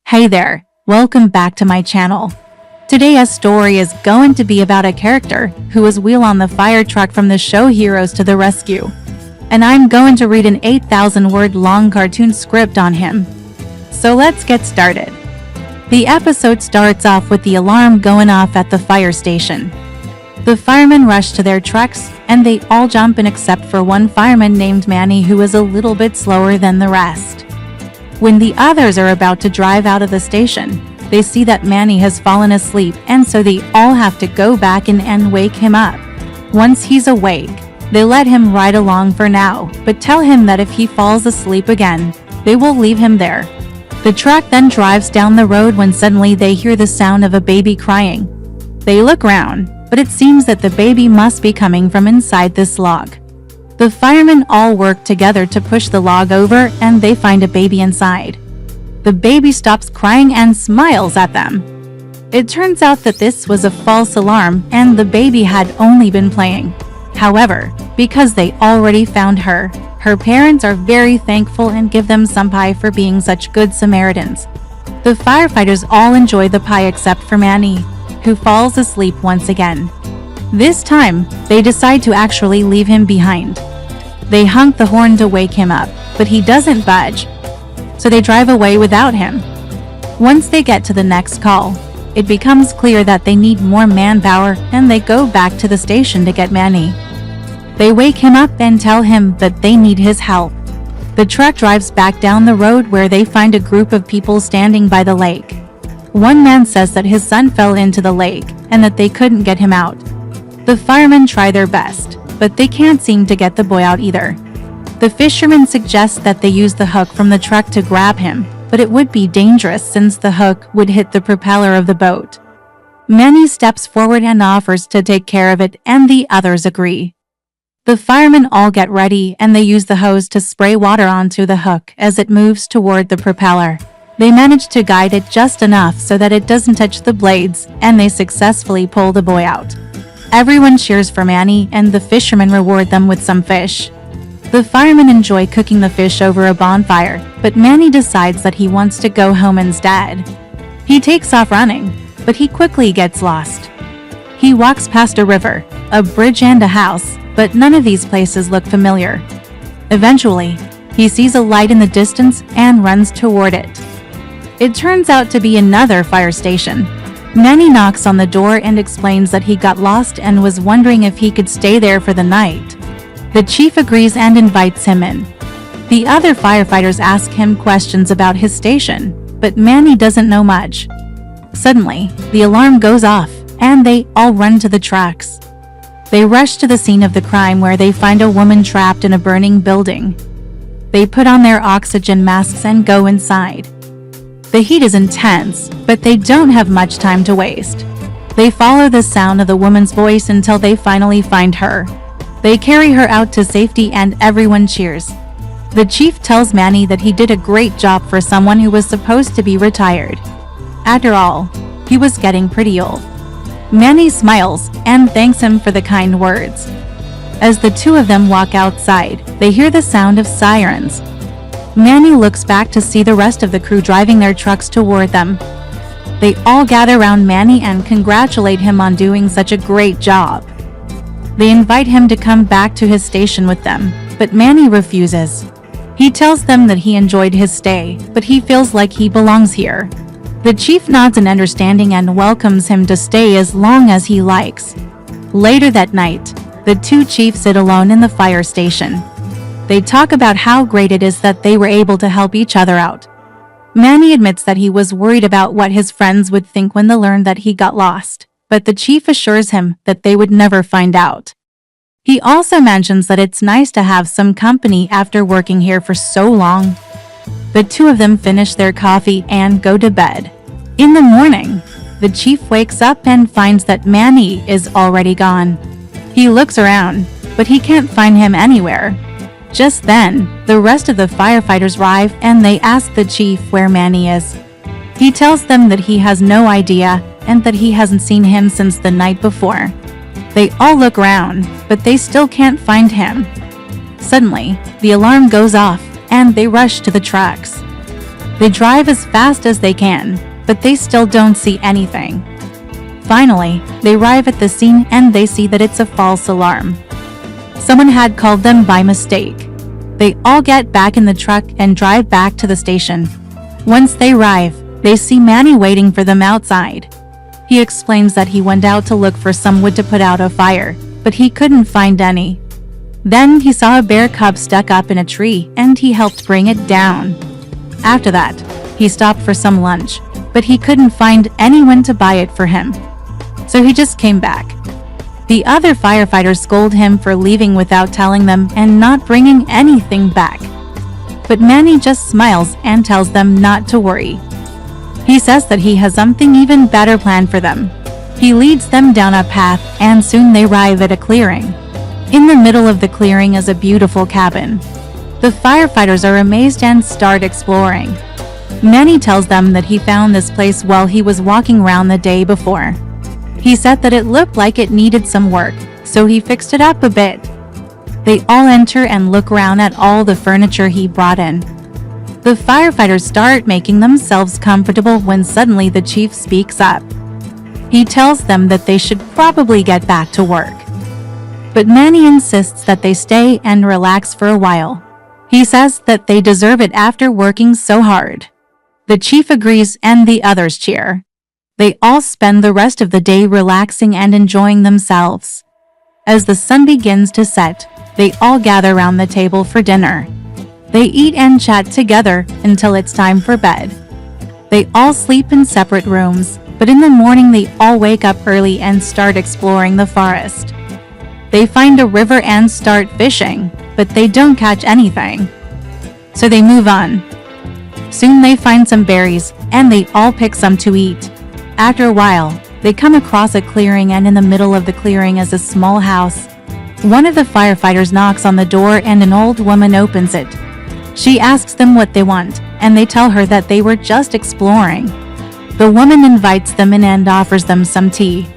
Hey there, welcome back to my channel. Today's story is going to be about a character who was Wheel on the fire truck from the show Heroes to the Rescue. And I'm going to read an 8,000-word long cartoon script on him. So let's get started. The episode starts off with the alarm going off at the fire station. The firemen rush to their trucks, and they all jump in except for one fireman named Manny, who is a little bit slower than the rest. When the others are about to drive out of the station, they see that Manny has fallen asleep, and so they all have to go back in and wake him up. Once he's awake, they let him ride along for now, but tell him that if he falls asleep again, they will leave him there. The truck then drives down the road when suddenly they hear the sound of a baby crying. They look round, but it seems that the baby must be coming from inside this log. The firemen all work together to push the log over, and they find a baby inside. The baby stops crying and smiles at them. It turns out that this was a false alarm and the baby had only been playing. However, because they already found her, her parents are very thankful and give them some pie for being such good Samaritans. The firefighters all enjoy the pie except for Manny, who falls asleep once again. This time, they decide to actually leave him behind. They honk the horn to wake him up, but he doesn't budge, so they drive away without him. Once they get to the next call, it becomes clear that they need more manpower, and they go back to the station to get Manny. They wake him up and tell him that they need his help. The truck drives back down the road where they find a group of people standing by the lake. One man says that his son fell into the lake and that they couldn't get him out. The firemen try their best, but they can't seem to get the boy out either. The fisherman suggests that they use the hook from the truck to grab him, but it would be dangerous since the hook would hit the propeller of the boat. Manny steps forward and offers to take care of it, and the others agree. The firemen all get ready, and they use the hose to spray water onto the hook as it moves toward the propeller. They manage to guide it just enough so that it doesn't touch the blades, and they successfully pull the boy out. Everyone cheers for Manny, and the fishermen reward them with some fish. The firemen enjoy cooking the fish over a bonfire, but Manny decides that he wants to go home instead. He takes off running, but he quickly gets lost. He walks past a river, a bridge and a house, but none of these places look familiar. Eventually, he sees a light in the distance and runs toward it. It turns out to be another fire station. Manny knocks on the door and explains that he got lost and was wondering if he could stay there for the night. The chief agrees and invites him in. The other firefighters ask him questions about his station, but Manny doesn't know much. Suddenly, the alarm goes off, and they all run to the trucks. They rush to the scene of the crime where they find a woman trapped in a burning building. They put on their oxygen masks and go inside. The heat is intense, but they don't have much time to waste. They follow the sound of the woman's voice until they finally find her. They carry her out to safety and everyone cheers. The chief tells Manny that he did a great job for someone who was supposed to be retired. After all, he was getting pretty old. Manny smiles and thanks him for the kind words. As the two of them walk outside, they hear the sound of sirens. Manny looks back to see the rest of the crew driving their trucks toward them. They all gather around Manny and congratulate him on doing such a great job. They invite him to come back to his station with them, but Manny refuses. He tells them that he enjoyed his stay, but he feels like he belongs here. The chief nods in understanding and welcomes him to stay as long as he likes. Later that night, the two chiefs sit alone in the fire station. They talk about how great it is that they were able to help each other out. Manny admits that he was worried about what his friends would think when they learned that he got lost, but the chief assures him that they would never find out. He also mentions that it's nice to have some company after working here for so long. The two of them finish their coffee and go to bed. In the morning, the chief wakes up and finds that Manny is already gone. He looks around, but he can't find him anywhere. Just then, the rest of the firefighters arrive and they ask the chief where Manny is. He tells them that he has no idea and that he hasn't seen him since the night before. They all look around, but they still can't find him. Suddenly, the alarm goes off and they rush to the trucks. They drive as fast as they can, but they still don't see anything. Finally, they arrive at the scene and they see that it's a false alarm. Someone had called them by mistake. They all get back in the truck and drive back to the station. Once they arrive, they see Manny waiting for them outside. He explains that he went out to look for some wood to put out a fire, but he couldn't find any. Then he saw a bear cub stuck up in a tree and he helped bring it down. After that, he stopped for some lunch, but he couldn't find anyone to buy it for him. So he just came back. The other firefighters scold him for leaving without telling them and not bringing anything back. But Manny just smiles and tells them not to worry. He says that he has something even better planned for them. He leads them down a path and soon they arrive at a clearing. In the middle of the clearing is a beautiful cabin. The firefighters are amazed and start exploring. Manny tells them that he found this place while he was walking around the day before. He said that it looked like it needed some work, so he fixed it up a bit. They all enter and look around at all the furniture he brought in. The firefighters start making themselves comfortable when suddenly the chief speaks up. He tells them that they should probably get back to work. But Manny insists that they stay and relax for a while. He says that they deserve it after working so hard. The chief agrees and the others cheer. They all spend the rest of the day relaxing and enjoying themselves. As the sun begins to set, they all gather around the table for dinner. They eat and chat together until it's time for bed. They all sleep in separate rooms, but in the morning they all wake up early and start exploring the forest. They find a river and start fishing, but they don't catch anything. So they move on. Soon they find some berries, and they all pick some to eat. After a while, they come across a clearing and in the middle of the clearing is a small house. One of the firefighters knocks on the door and an old woman opens it. She asks them what they want, and they tell her that they were just exploring. The woman invites them in and offers them some tea.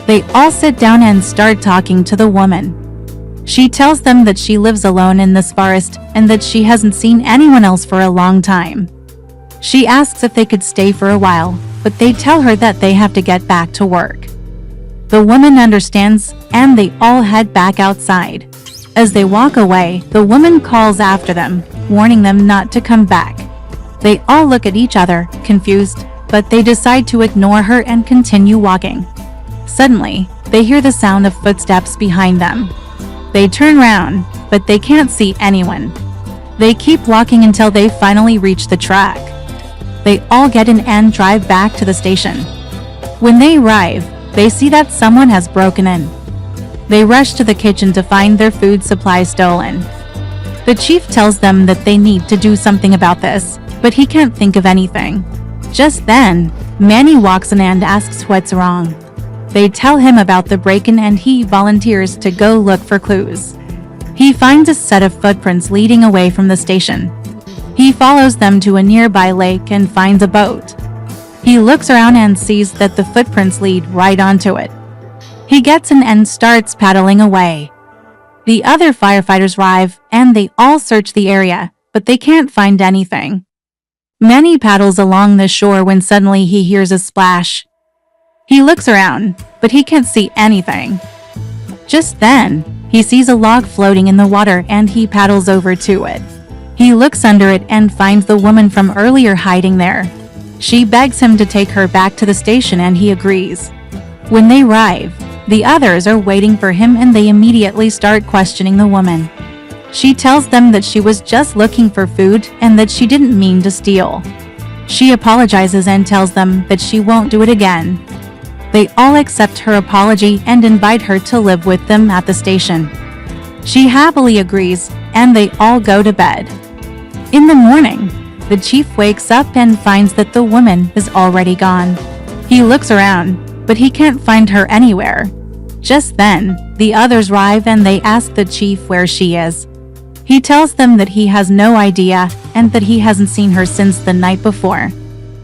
They all sit down and start talking to the woman. She tells them that she lives alone in this forest and that she hasn't seen anyone else for a long time. She asks if they could stay for a while, but they tell her that they have to get back to work. The woman understands, and they all head back outside. As they walk away, the woman calls after them, warning them not to come back. They all look at each other, confused, but they decide to ignore her and continue walking. Suddenly, they hear the sound of footsteps behind them. They turn around, but they can't see anyone. They keep walking until they finally reach the track. They all get in and drive back to the station. When they arrive, they see that someone has broken in. They rush to the kitchen to find their food supply stolen. The chief tells them that they need to do something about this, but he can't think of anything. Just then, Manny walks in and asks what's wrong. They tell him about the break-in and he volunteers to go look for clues. He finds a set of footprints leading away from the station. He follows them to a nearby lake and finds a boat. He looks around and sees that the footprints lead right onto it. He gets in and starts paddling away. The other firefighters arrive and they all search the area, but they can't find anything. Manny paddles along the shore when suddenly he hears a splash. He looks around, but he can't see anything. Just then, he sees a log floating in the water and he paddles over to it. He looks under it and finds the woman from earlier hiding there. She begs him to take her back to the station and he agrees. When they arrive, the others are waiting for him and they immediately start questioning the woman. She tells them that she was just looking for food and that she didn't mean to steal. She apologizes and tells them that she won't do it again. They all accept her apology and invite her to live with them at the station. She happily agrees, and they all go to bed. In the morning, the chief wakes up and finds that the woman is already gone. He looks around, but he can't find her anywhere. Just then, the others arrive and they ask the chief where she is. He tells them that he has no idea and that he hasn't seen her since the night before.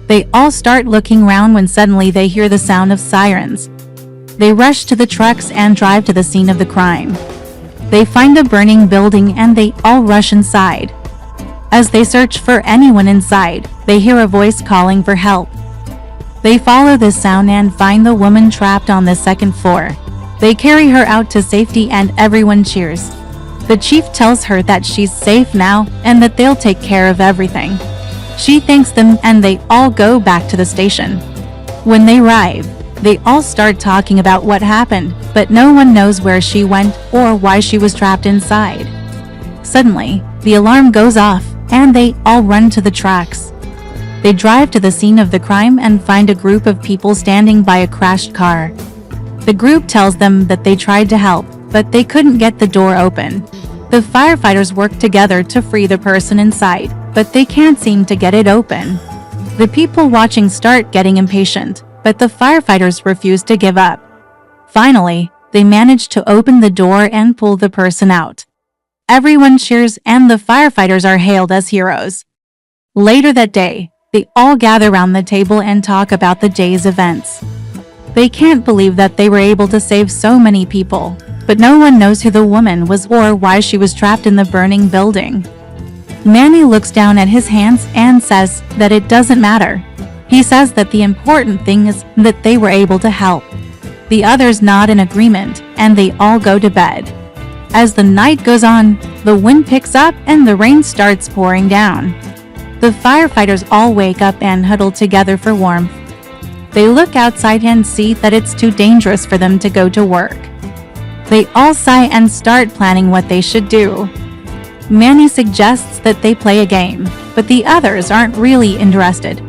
They all start looking around when suddenly they hear the sound of sirens. They rush to the trucks and drive to the scene of the crime. They find a burning building and they all rush inside. As they search for anyone inside, they hear a voice calling for help. They follow the sound and find the woman trapped on the second floor. They carry her out to safety and everyone cheers. The chief tells her that she's safe now and that they'll take care of everything. She thanks them and they all go back to the station. When they arrive, they all start talking about what happened, but no one knows where she went or why she was trapped inside. Suddenly, the alarm goes off and they all run to the tracks. They drive to the scene of the crime and find a group of people standing by a crashed car. The group tells them that they tried to help, but they couldn't get the door open. The firefighters work together to free the person inside, but they can't seem to get it open. The people watching start getting impatient, but the firefighters refuse to give up. Finally, they manage to open the door and pull the person out. Everyone cheers and the firefighters are hailed as heroes. Later that day, they all gather around the table and talk about the day's events. They can't believe that they were able to save so many people, but no one knows who the woman was or why she was trapped in the burning building. Manny looks down at his hands and says that it doesn't matter. He says that the important thing is that they were able to help. The others nod in agreement and they all go to bed. As the night goes on, the wind picks up and the rain starts pouring down. The firefighters all wake up and huddle together for warmth. They look outside and see that it's too dangerous for them to go to work. They all sigh and start planning what they should do. Manny suggests that they play a game, but the others aren't really interested.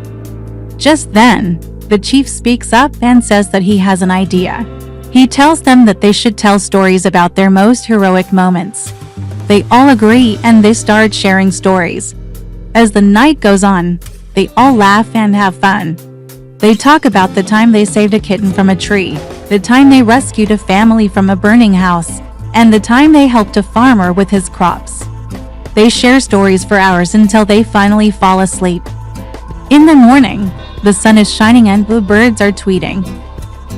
Just then, the chief speaks up and says that he has an idea. He tells them that they should tell stories about their most heroic moments. They all agree and they start sharing stories. As the night goes on, they all laugh and have fun. They talk about the time they saved a kitten from a tree, the time they rescued a family from a burning house, and the time they helped a farmer with his crops. They share stories for hours until they finally fall asleep. In the morning, the sun is shining and the birds are tweeting.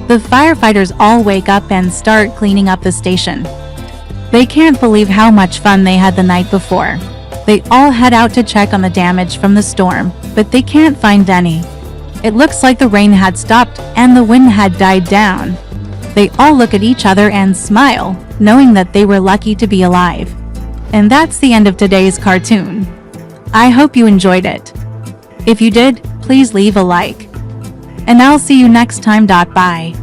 The firefighters all wake up and start cleaning up the station. They can't believe how much fun they had the night before. They all head out to check on the damage from the storm, but they can't find any. It looks like the rain had stopped and the wind had died down. They all look at each other and smile, knowing that they were lucky to be alive. And that's the end of today's cartoon. I hope you enjoyed it. If you did, please leave a like. And I'll see you next time. Bye.